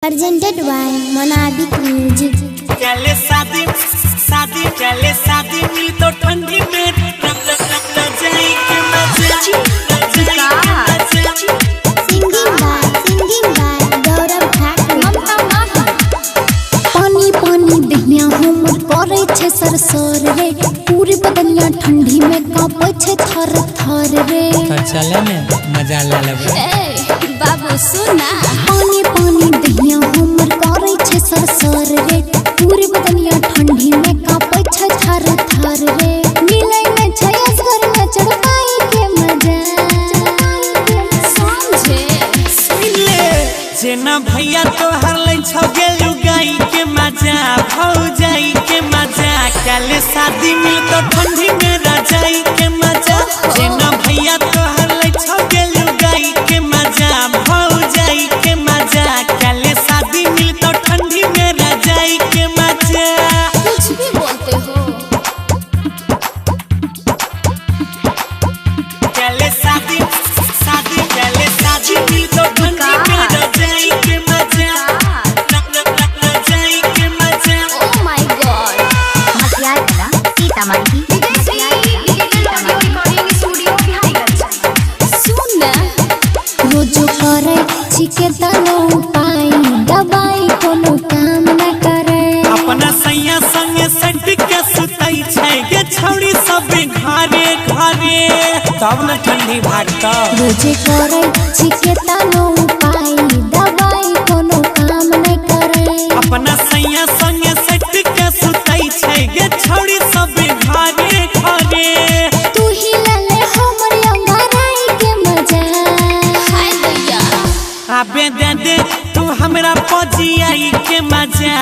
Presented by Monabic Music। चले शादी शादी चले शादी मिल तो ठंडी में जाई के मजा Singing by गौरव ठाकुर। पानी पानी दहिया हमर करे छे सरसर रे, पूरी बदनिया ठंडी में कांपे छे थर थर रे। तो चले ने मजा ले लेबे। ए बाबू सुना, पानी पानी दहिया हमर करे छे सरसर रे, पूरी बदनिया ठंडी में कांपे छे थर थर रे। मिलै में छे असगर में चढ़ाई के मजा समझे सुनले जेना भैया तो हर ले छौ गेलु गाई के मजा भौ जाई के मजा चले शादी मिल तो ठंडी में रजाई के मजा जेना भैया तो हर ले छौ गेलु गाई के मजा भौ जाई के मजा चले शादी मिल तो ठंडी में रजाई के मजा कुछ भी बोलते हो। चले शादी शादी चले शादी मिल तो ठंडी में रजाई के मजा रजाई के मजा Oh my God। मसियार कला सीतामढ़ी रोजो करे छिके तनो उपाय, दवाई कोनो काम न करे। अपना सैया संगे सट के सुतई छै गे छौड़ी सब घरे घरे तब न ठंडी भागता रोजे करे छिके तनो उपाय, दवाई कोनो काम न करे। अपना सैया संगे सट के सुतई छै गे छौड़ी सब घरे घरे तू ही लले हमर अंगाराई के मजा। हाय दैया आबे दे दे तू हमरा पजियाई के मजा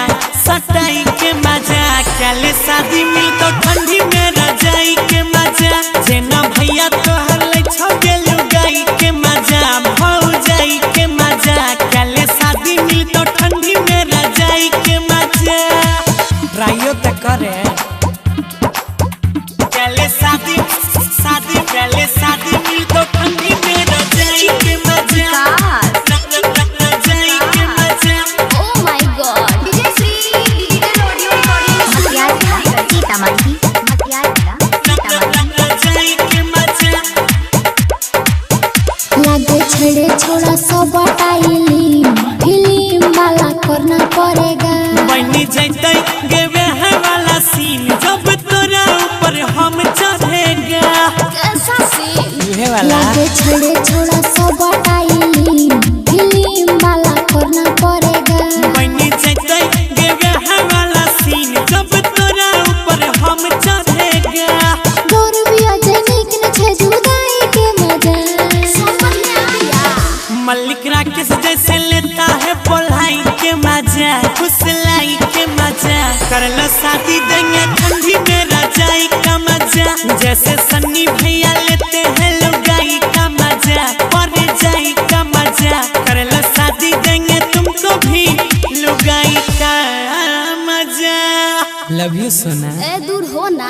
सटाई के मजा चले शादी मिल तो ठंडी में रजाई के मजा जेना भैया तो हर ले छौ गेलु गाई के मजा भौ जाई के मजा चले शादी मिल तो ठंडी में रजाई के मजा ट्राइयो त करे चले शादी शादी चले शादी मिल तो ठंडी में रजाई के मजा रजाई के मजा Oh my God। मसियार कला सीतामढ़ी मसियार कला रजाई के मजा लागे छड़े छोड़ा सब टाइली, फिल्म वाला करना पड़ेगा। बनी जैते गेवे है वाला सीन जब तोरा ऊपर हम चढ़ेगा कैसा सीन? उहे वाला लागे छड़े छोड़ा सब टाइली, फिल्म वाला करना पड़ेगा। बनी जैते गेवे है वाला सीन जब तोरा ऊपर हम चढ़ेगा गौरविया जनिक न छे जुदाई के मजा समझ में आया। मल्लिक राकेश जैसे लेता है पढ़ाई के मजा फुसलाई के मजा कर लो शादी देंगे ठंडी में रजाई का मजा जैसे सन्नी भैया लेते हैं लुगाई का मजा पर जाई का मजा कर लो शादी देंगे तुमको भी लुगाई का मजा लव यू सोना। ए दूर हो ना।